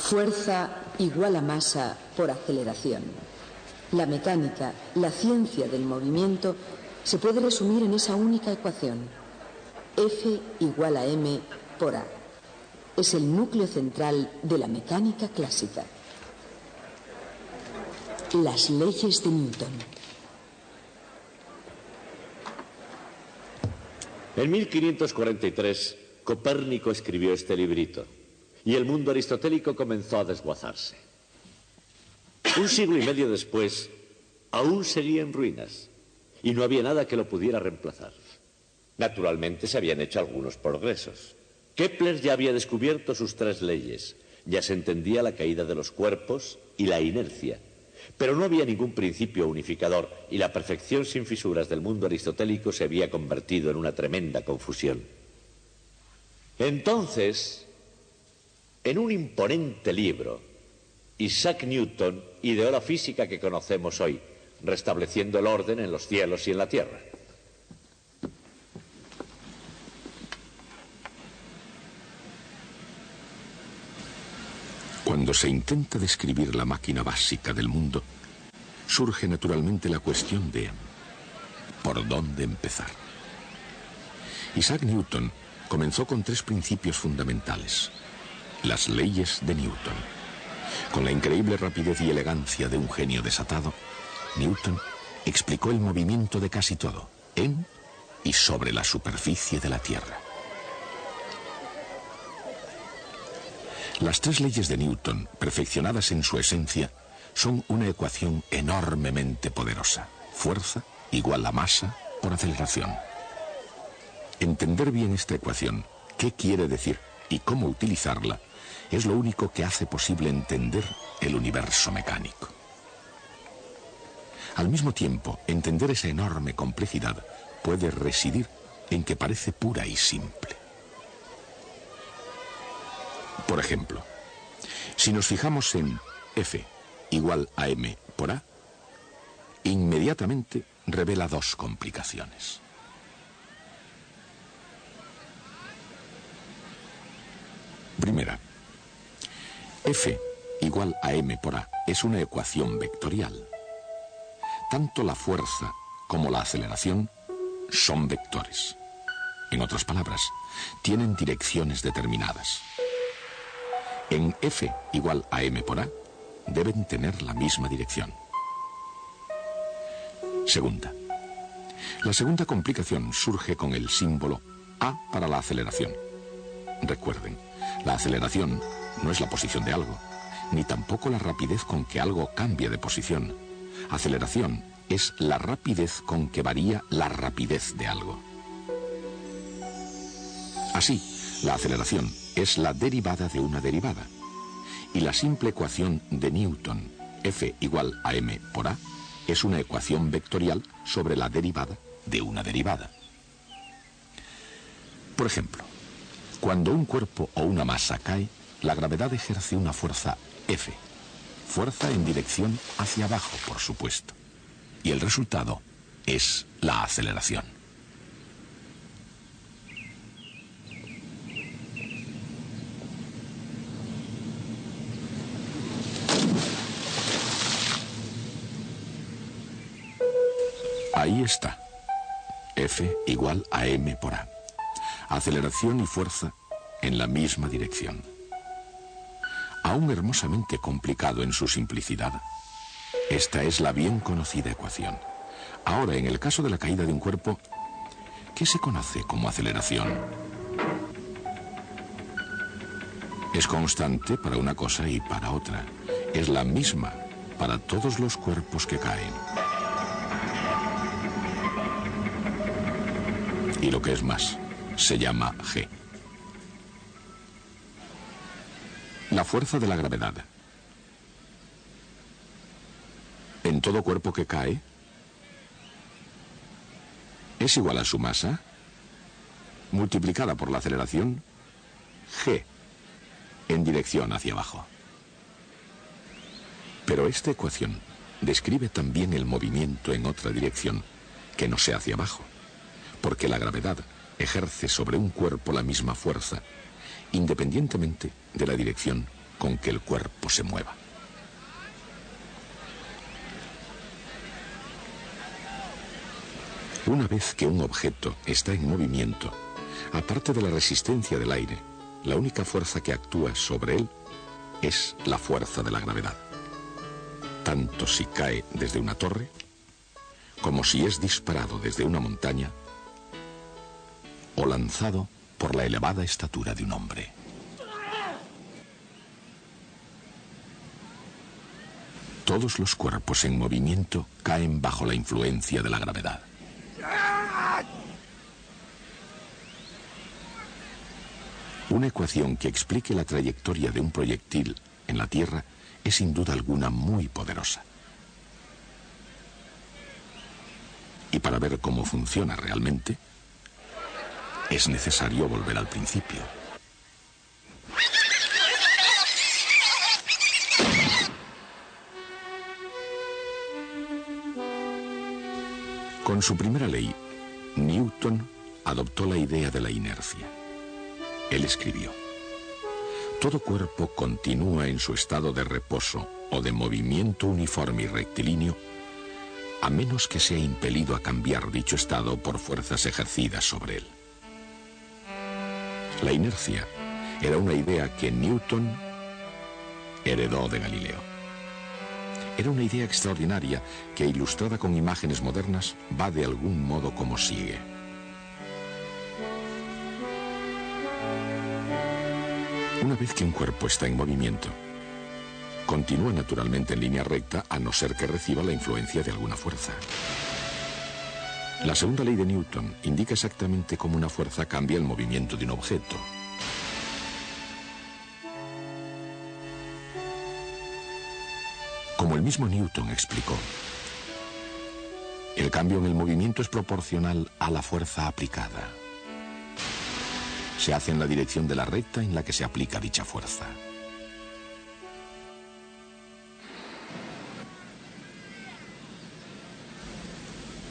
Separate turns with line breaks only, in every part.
Fuerza igual a masa por aceleración. La mecánica, la ciencia del movimiento, se puede resumir en esa única ecuación. F igual a m por a. Es el núcleo central de la mecánica clásica. Las leyes de Newton.
En 1543, Copérnico escribió este librito y el mundo aristotélico comenzó a desguazarse. Un siglo y medio después, aún seguía en ruinas y no había nada que lo pudiera reemplazar. Naturalmente se habían hecho algunos progresos. Kepler ya había descubierto sus 3 leyes, ya se entendía la caída de los cuerpos y la inercia, pero no había ningún principio unificador y la perfección sin fisuras del mundo aristotélico se había convertido en una tremenda confusión. Entonces, en un imponente libro, Isaac Newton ideó la física que conocemos hoy, restableciendo el orden en los cielos y en la tierra.
Cuando se intenta describir la máquina básica del mundo, surge naturalmente la cuestión de ¿por dónde empezar? Isaac Newton comenzó con 3 principios fundamentales: las leyes de Newton. Con la increíble rapidez y elegancia de un genio desatado, Newton explicó el movimiento de casi todo, en y sobre la superficie de la Tierra. Las 3 leyes de Newton, perfeccionadas en su esencia, son una ecuación enormemente poderosa. Fuerza igual a masa por aceleración. Entender bien esta ecuación, qué quiere decir y cómo utilizarla, es lo único que hace posible entender el universo mecánico. Al mismo tiempo, entender esa enorme complejidad puede residir en que parece pura y simple. Por ejemplo, si nos fijamos en F igual a m por a, inmediatamente revela 2 complicaciones. Primera, F igual a m por a es una ecuación vectorial. Tanto la fuerza como la aceleración son vectores. En otras palabras, tienen direcciones determinadas. En F igual a m por a, deben tener la misma dirección. Segunda. La segunda complicación surge con el símbolo A para la aceleración. Recuerden, la aceleración no es la posición de algo, ni tampoco la rapidez con que algo cambia de posición. Aceleración es la rapidez con que varía la rapidez de algo. Así, la aceleración es la derivada de una derivada. Y la simple ecuación de Newton, F igual a m por a, es una ecuación vectorial sobre la derivada de una derivada. Por ejemplo, cuando un cuerpo o una masa cae, la gravedad ejerce una fuerza F. Fuerza en dirección hacia abajo, por supuesto. Y el resultado es la aceleración. Ahí está. F igual a m por a. Aceleración y fuerza en la misma dirección. Aún hermosamente complicado en su simplicidad, esta es la bien conocida ecuación. Ahora, en el caso de la caída de un cuerpo, ¿qué se conoce como aceleración? Es constante para una cosa y para otra. Es la misma para todos los cuerpos que caen. Y lo que es más, se llama G. La fuerza de la gravedad. En todo cuerpo que cae, es igual a su masa, multiplicada por la aceleración, G, en dirección hacia abajo. Pero esta ecuación describe también el movimiento en otra dirección, que no sea hacia abajo, porque la gravedad ejerce sobre un cuerpo la misma fuerza, independientemente de la dirección con que el cuerpo se mueva. Una vez que un objeto está en movimiento, aparte de la resistencia del aire, la única fuerza que actúa sobre él es la fuerza de la gravedad. Tanto si cae desde una torre, como si es disparado desde una montaña, o lanzado por la elevada estatura de un hombre. Todos los cuerpos en movimiento caen bajo la influencia de la gravedad. Una ecuación que explique la trayectoria de un proyectil en la Tierra es sin duda alguna muy poderosa. Y para ver cómo funciona realmente, es necesario volver al principio. Con su primera ley, Newton adoptó la idea de la inercia. Él escribió: todo cuerpo continúa en su estado de reposo o de movimiento uniforme y rectilíneo, a menos que sea impelido a cambiar dicho estado por fuerzas ejercidas sobre él. La inercia era una idea que Newton heredó de Galileo. Era una idea extraordinaria que, ilustrada con imágenes modernas, va de algún modo como sigue. Una vez que un cuerpo está en movimiento, continúa naturalmente en línea recta a no ser que reciba la influencia de alguna fuerza. La segunda ley de Newton indica exactamente cómo una fuerza cambia el movimiento de un objeto. Como el mismo Newton explicó, el cambio en el movimiento es proporcional a la fuerza aplicada. Se hace en la dirección de la recta en la que se aplica dicha fuerza.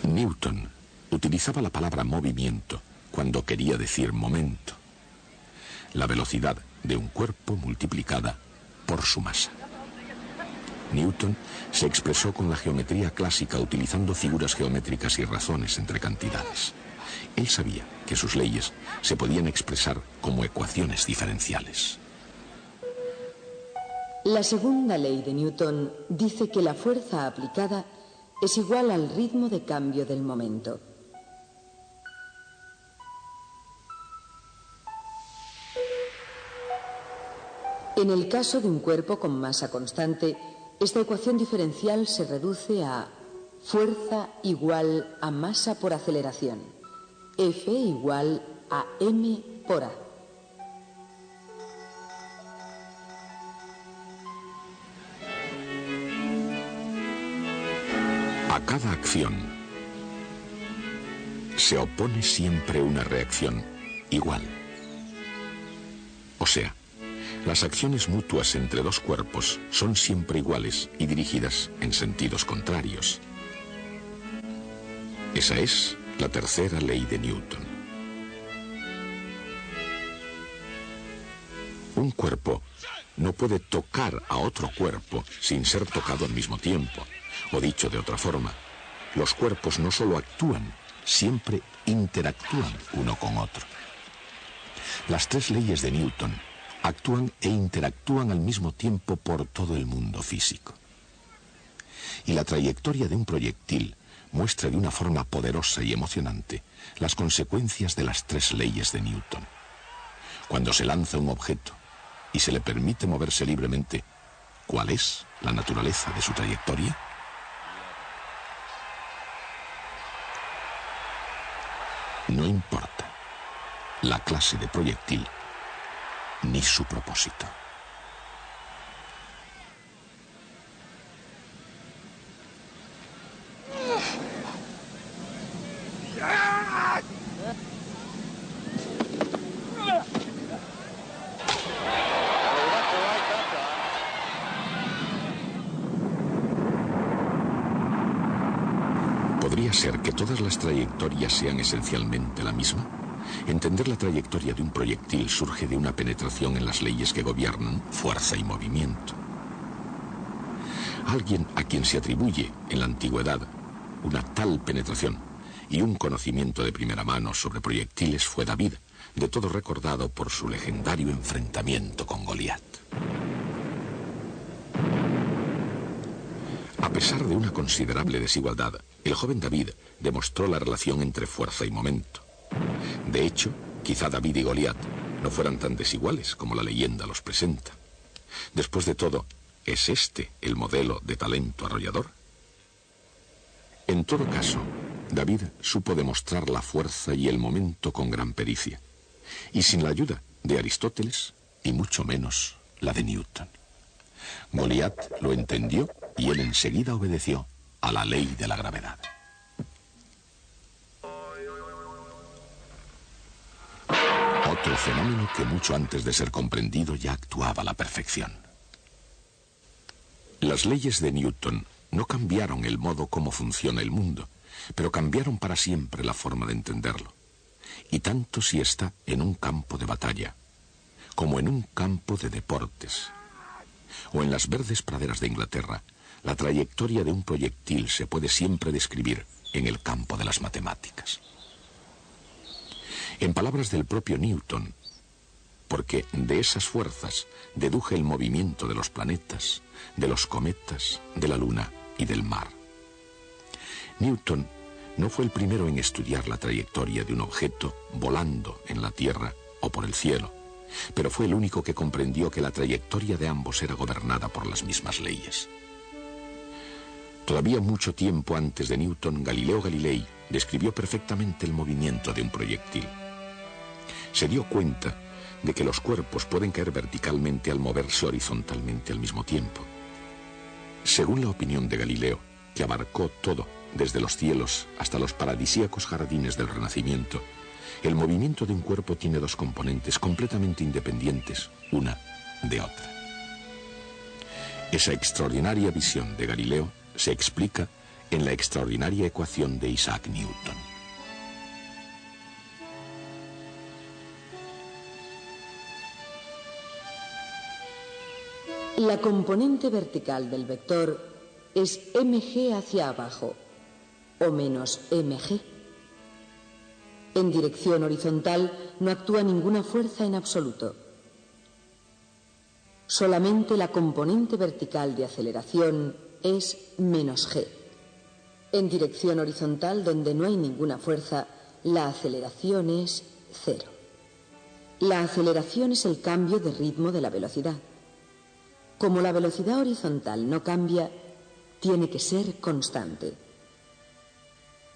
Newton utilizaba la palabra movimiento cuando quería decir momento, la velocidad de un cuerpo multiplicada por su masa. Newton se expresó con la geometría clásica utilizando figuras geométricas y razones entre cantidades. Él sabía que sus leyes se podían expresar como ecuaciones diferenciales.
La segunda ley de Newton dice que la fuerza aplicada es igual al ritmo de cambio del momento. En el caso de un cuerpo con masa constante, esta ecuación diferencial se reduce a fuerza igual a masa por aceleración, F igual a m por a.
A cada acción se opone siempre una reacción igual. O sea, las acciones mutuas entre dos cuerpos son siempre iguales y dirigidas en sentidos contrarios. Esa es la tercera ley de Newton. Un cuerpo no puede tocar a otro cuerpo sin ser tocado al mismo tiempo. O dicho de otra forma, los cuerpos no solo actúan, siempre interactúan uno con otro. Las tres leyes de Newton actúan e interactúan al mismo tiempo por todo el mundo físico. Y la trayectoria de un proyectil muestra de una forma poderosa y emocionante las consecuencias de las tres leyes de Newton. Cuando se lanza un objeto y se le permite moverse libremente, ¿cuál es la naturaleza de su trayectoria? No importa la clase de proyectil ni su propósito. ¿Podría ser que todas las trayectorias sean esencialmente la misma? Entender la trayectoria de un proyectil surge de una penetración en las leyes que gobiernan fuerza y movimiento. Alguien a quien se atribuye en la antigüedad una tal penetración y un conocimiento de primera mano sobre proyectiles fue David, de todo recordado por su legendario enfrentamiento con Goliat. A pesar de una considerable desigualdad, el joven David demostró la relación entre fuerza y momento. De hecho, quizá David y Goliat no fueran tan desiguales como la leyenda los presenta. Después de todo, ¿es este el modelo de talento arrollador? En todo caso, David supo demostrar la fuerza y el momento con gran pericia, y sin la ayuda de Aristóteles, y mucho menos la de Newton. Goliat lo entendió y él enseguida obedeció a la ley de la gravedad. Otro fenómeno que mucho antes de ser comprendido ya actuaba a la perfección. Las leyes de Newton no cambiaron el modo como funciona el mundo, pero cambiaron para siempre la forma de entenderlo. Y tanto si está en un campo de batalla, como en un campo de deportes, o en las verdes praderas de Inglaterra, la trayectoria de un proyectil se puede siempre describir en el campo de las matemáticas. En palabras del propio Newton, porque de esas fuerzas deduje el movimiento de los planetas, de los cometas, de la luna y del mar. Newton no fue el primero en estudiar la trayectoria de un objeto volando en la Tierra o por el cielo, pero fue el único que comprendió que la trayectoria de ambos era gobernada por las mismas leyes. Todavía mucho tiempo antes de Newton, Galileo Galilei describió perfectamente el movimiento de un proyectil. Se dio cuenta de que los cuerpos pueden caer verticalmente al moverse horizontalmente al mismo tiempo. Según la opinión de Galileo, que abarcó todo, desde los cielos hasta los paradisíacos jardines del Renacimiento, el movimiento de un cuerpo tiene dos componentes completamente independientes, una de otra. Esa extraordinaria visión de Galileo se explica en la extraordinaria ecuación de Isaac Newton.
La componente vertical del vector es mg hacia abajo, o menos mg. En dirección horizontal no actúa ninguna fuerza en absoluto. Solamente la componente vertical de aceleración es menos g. En dirección horizontal, donde no hay ninguna fuerza, la aceleración es cero. La aceleración es el cambio de ritmo de la velocidad. Como la velocidad horizontal no cambia, tiene que ser constante.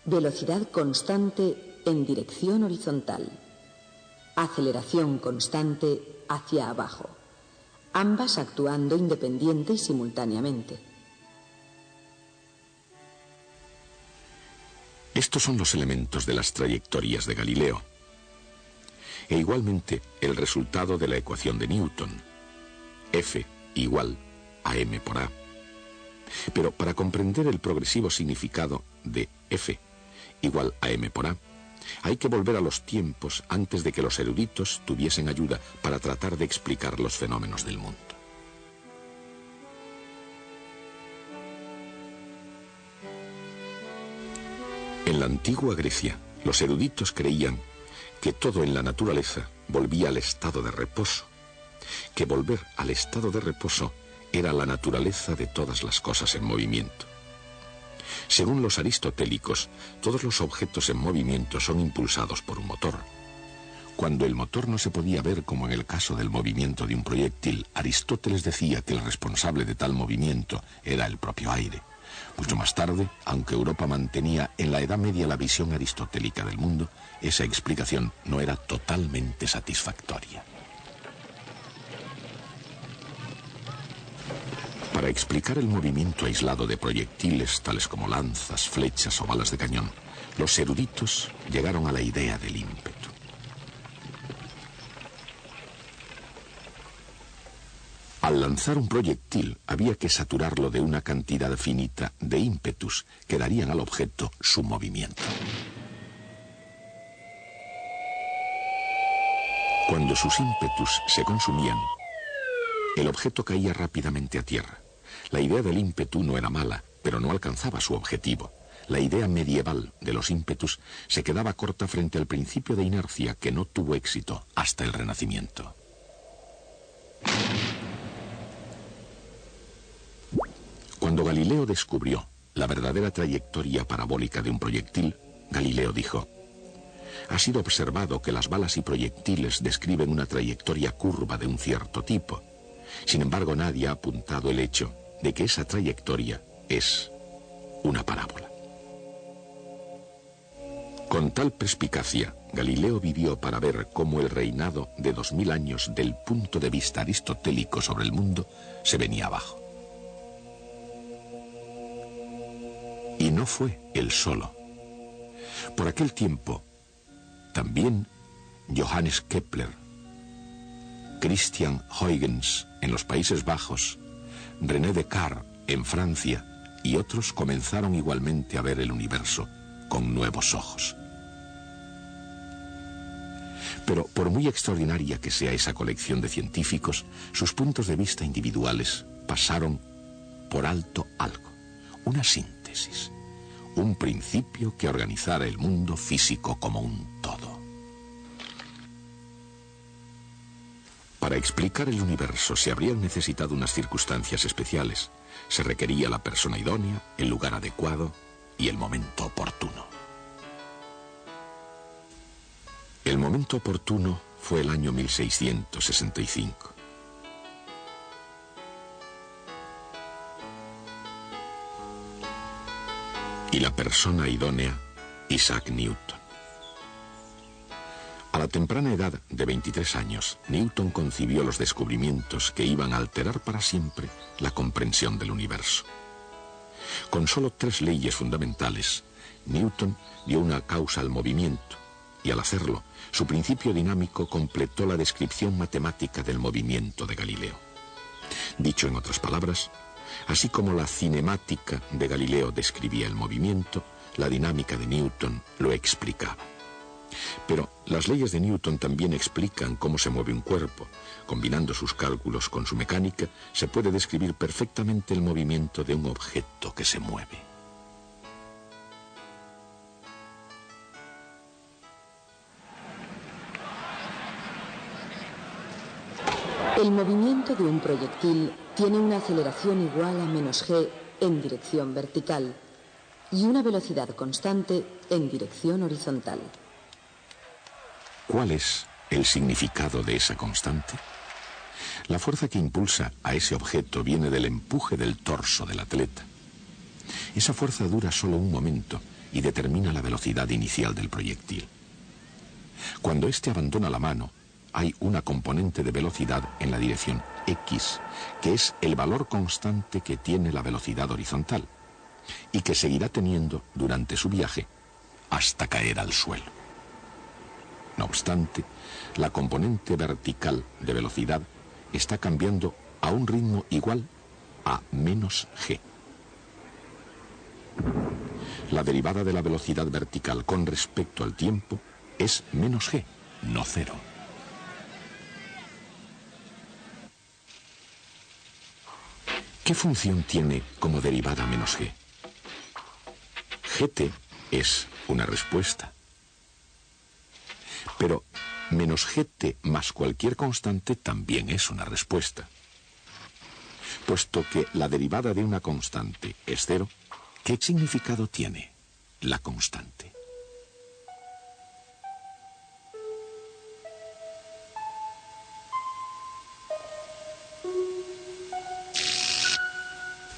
Velocidad constante en dirección horizontal. Aceleración constante hacia abajo. Ambas actuando independiente y simultáneamente.
Estos son los elementos de las trayectorias de Galileo. E igualmente el resultado de la ecuación de Newton. F igual a m por a. Pero para comprender el progresivo significado de F igual a m por a, hay que volver a los tiempos antes de que los eruditos tuviesen ayuda para tratar de explicar los fenómenos del mundo. En la antigua Grecia, los eruditos creían que todo en la naturaleza volvía al estado de reposo, que volver al estado de reposo era la naturaleza de todas las cosas en movimiento. Según los aristotélicos, todos los objetos en movimiento son impulsados por un motor. Cuando el motor no se podía ver como en el caso del movimiento de un proyectil, Aristóteles decía que el responsable de tal movimiento era el propio aire. Mucho más tarde, aunque Europa mantenía en la Edad Media la visión aristotélica del mundo, esa explicación no era totalmente satisfactoria. Para explicar el movimiento aislado de proyectiles tales como lanzas, flechas o balas de cañón, los eruditos llegaron a la idea del ímpetu. Al lanzar un proyectil había que saturarlo de una cantidad finita de ímpetus que darían al objeto su movimiento. Cuando sus ímpetus se consumían, el objeto caía rápidamente a tierra. La idea del ímpetu no era mala, pero no alcanzaba su objetivo. La idea medieval de los ímpetus se quedaba corta frente al principio de inercia que no tuvo éxito hasta el Renacimiento. Cuando Galileo descubrió la verdadera trayectoria parabólica de un proyectil, Galileo dijo: ha sido observado que las balas y proyectiles describen una trayectoria curva de un cierto tipo. Sin embargo, nadie ha apuntado el hecho de que esa trayectoria es una parábola. Con tal perspicacia, Galileo vivió para ver cómo el reinado de 2000 años del punto de vista aristotélico sobre el mundo se venía abajo. Y no fue él solo. Por aquel tiempo, también Johannes Kepler, Christian Huygens en los Países Bajos, René Descartes en Francia y otros comenzaron igualmente a ver el universo con nuevos ojos. Pero por muy extraordinaria que sea esa colección de científicos, sus puntos de vista individuales pasaron por alto algo, una síntesis, un principio que organizara el mundo físico como un todo. Para explicar el universo se habrían necesitado unas circunstancias especiales. Se requería la persona idónea, el lugar adecuado y el momento oportuno. El momento oportuno fue el año 1665. Y la persona idónea, Isaac Newton. A la temprana edad de 23 años, Newton concibió los descubrimientos que iban a alterar para siempre la comprensión del universo. Con solo 3 leyes fundamentales, Newton dio una causa al movimiento, y al hacerlo, su principio dinámico completó la descripción matemática del movimiento de Galileo. Dicho en otras palabras, así como la cinemática de Galileo describía el movimiento, la dinámica de Newton lo explicaba. Pero las leyes de Newton también explican cómo se mueve un cuerpo. Combinando sus cálculos con su mecánica, se puede describir perfectamente el movimiento de un objeto que se mueve.
El movimiento de un proyectil tiene una aceleración igual a -g en dirección vertical y una velocidad constante en dirección horizontal.
¿Cuál es el significado de esa constante? La fuerza que impulsa a ese objeto viene del empuje del torso del atleta. Esa fuerza dura solo un momento y determina la velocidad inicial del proyectil. Cuando éste abandona la mano, hay una componente de velocidad en la dirección X, que es el valor constante que tiene la velocidad horizontal y que seguirá teniendo durante su viaje hasta caer al suelo. No obstante, la componente vertical de velocidad está cambiando a un ritmo igual a -g. La derivada de la velocidad vertical con respecto al tiempo es -g, no 0. ¿Qué función tiene como derivada -g? Gt es una respuesta. Pero -gt más cualquier constante también es una respuesta. Puesto que la derivada de una constante es 0, ¿qué significado tiene la constante?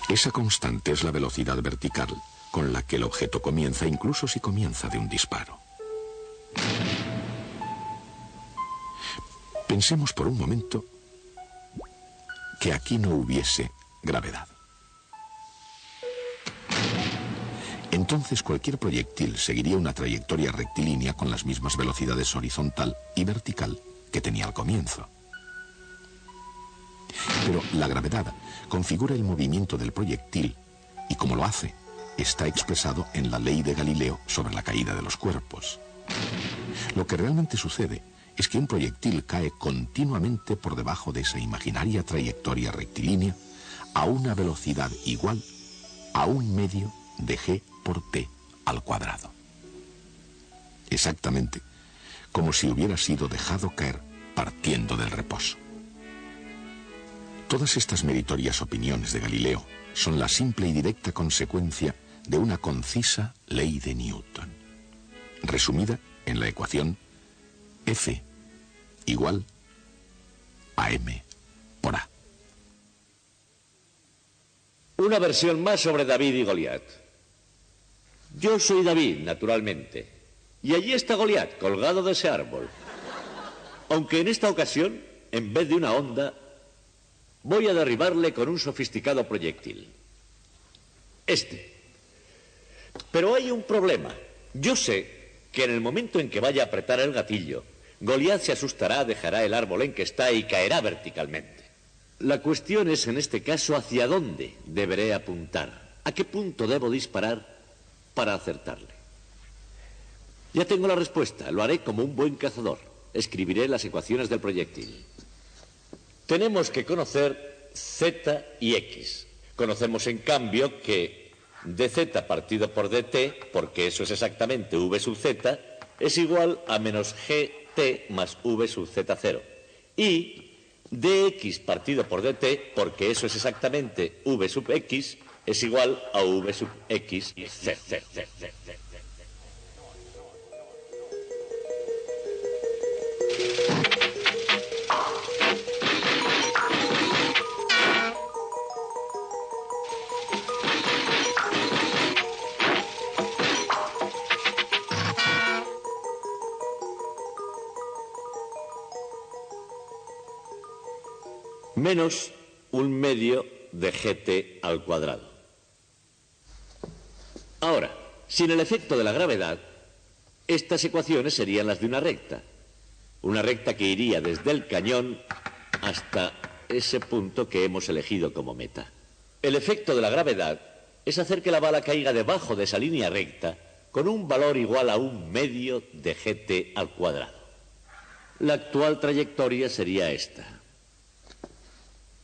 Esa constante es la velocidad vertical con la que el objeto comienza, incluso si comienza de un disparo. Pensemos por un momento que aquí no hubiese gravedad. Entonces cualquier proyectil seguiría una trayectoria rectilínea con las mismas velocidades horizontal y vertical que tenía al comienzo. Pero la gravedad configura el movimiento del proyectil y como lo hace, está expresado en la ley de Galileo sobre la caída de los cuerpos. Lo que realmente sucede es que un proyectil cae continuamente por debajo de esa imaginaria trayectoria rectilínea a una velocidad igual a 1/2 de g por t al cuadrado. Exactamente como si hubiera sido dejado caer partiendo del reposo. Todas estas meritorias opiniones de Galileo son la simple y directa consecuencia de una concisa ley de Newton, resumida en la ecuación F igual a m por a.
Una versión más sobre David y Goliat. Yo soy David, naturalmente, y allí está Goliat, colgado de ese árbol. Aunque en esta ocasión, en vez de una onda, voy a derribarle con un sofisticado proyectil. Pero hay un problema. Yo sé que en el momento en que vaya a apretar el gatillo, Goliat se asustará, dejará el árbol en que está y caerá verticalmente. La cuestión es, en este caso, hacia dónde deberé apuntar. ¿A qué punto debo disparar para acertarle? Ya tengo la respuesta. Lo haré como un buen cazador. Escribiré las ecuaciones del proyectil. Tenemos que conocer Z y X. Conocemos, en cambio, que dz partido por dt, porque eso es exactamente v sub z, es igual a menos gt más v sub z0. Y dx partido por dt, porque eso es exactamente v sub x, es igual a v sub x z. Menos 1/2 de gt al cuadrado. Ahora, sin el efecto de la gravedad, estas ecuaciones serían las de una recta. Una recta que iría desde el cañón hasta ese punto que hemos elegido como meta. El efecto de la gravedad es hacer que la bala caiga debajo de esa línea recta con un valor igual a 1/2 de gt al cuadrado. La actual trayectoria sería esta.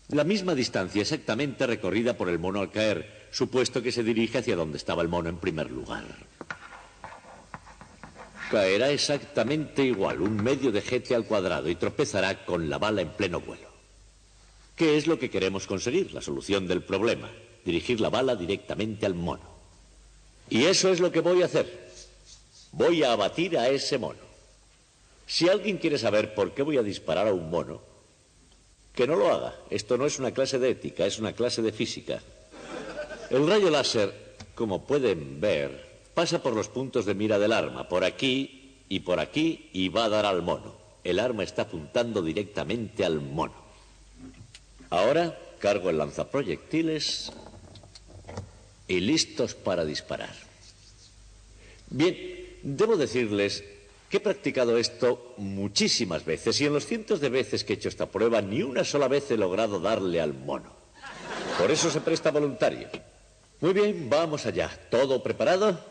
La misma distancia exactamente recorrida por el mono al caer, supuesto que se dirige hacia donde estaba el mono en primer lugar. Caerá exactamente igual, 1/2 de gt al cuadrado, y tropezará con la bala en pleno vuelo. ¿Qué es lo que queremos conseguir? La solución del problema. Dirigir la bala directamente al mono. Y eso es lo que voy a hacer. Voy a abatir a ese mono. Si alguien quiere saber por qué voy a disparar a un mono, que no lo haga. Esto no es una clase de ética, es una clase de física. El rayo láser, como pueden ver, pasa por los puntos de mira del arma, por aquí, y va a dar al mono. El arma está apuntando directamente al mono. Ahora cargo el lanzaproyectiles y listos para disparar. Bien, debo decirles que he practicado esto muchísimas veces, y en los cientos de veces que he hecho esta prueba, ni una sola vez he logrado darle al mono. Por eso se presta voluntario. Muy bien, vamos allá. ¿Todo preparado?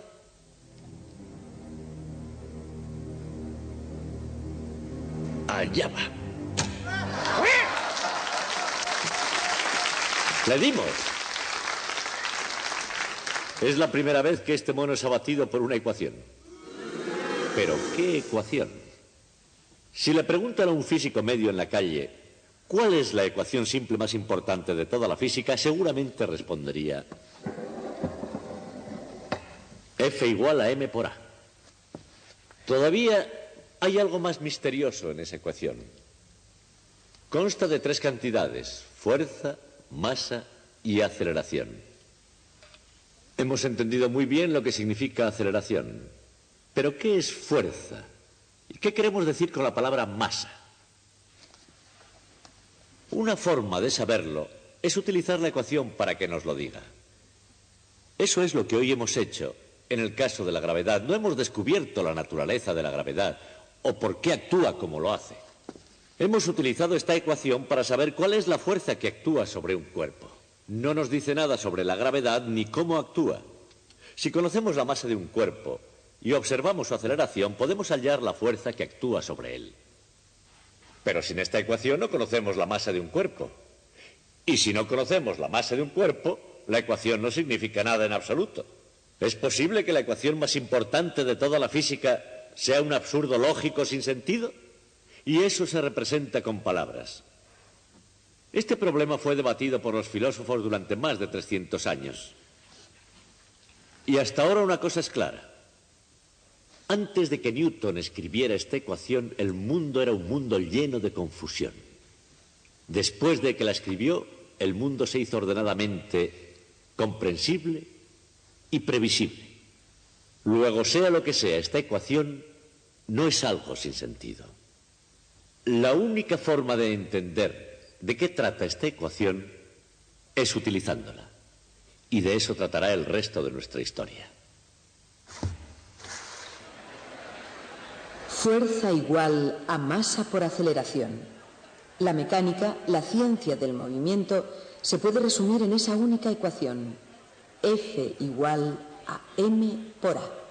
Allá va. ¡Le dimos! Es la primera vez que este mono es abatido por una ecuación. ¿Pero qué ecuación? Si le preguntan a un físico medio en la calle ¿cuál es la ecuación simple más importante de toda la física?, seguramente respondería F igual a m por a. Todavía hay algo más misterioso en esa ecuación. Consta de 3 cantidades: fuerza, masa y aceleración. Hemos entendido muy bien lo que significa aceleración. ¿Pero qué es fuerza? ¿Y qué queremos decir con la palabra masa? Una forma de saberlo es utilizar la ecuación para que nos lo diga. Eso es lo que hoy hemos hecho en el caso de la gravedad. No hemos descubierto la naturaleza de la gravedad o por qué actúa como lo hace. Hemos utilizado esta ecuación para saber cuál es la fuerza que actúa sobre un cuerpo. No nos dice nada sobre la gravedad ni cómo actúa. Si conocemos la masa de un cuerpo y observamos su aceleración, podemos hallar la fuerza que actúa sobre él. Pero sin esta ecuación no conocemos la masa de un cuerpo. Y si no conocemos la masa de un cuerpo, la ecuación no significa nada en absoluto. ¿Es posible que la ecuación más importante de toda la física sea un absurdo lógico sin sentido? Y eso se representa con palabras. Este problema fue debatido por los filósofos durante más de 300 años. Y hasta ahora una cosa es clara. Antes de que Newton escribiera esta ecuación, el mundo era un mundo lleno de confusión. Después de que la escribió, el mundo se hizo ordenadamente comprensible y previsible. Luego, sea lo que sea, esta ecuación no es algo sin sentido. La única forma de entender de qué trata esta ecuación es utilizándola. Y de eso tratará el resto de nuestra historia.
Fuerza igual a masa por aceleración. La mecánica, la ciencia del movimiento, se puede resumir en esa única ecuación. F igual a m por a.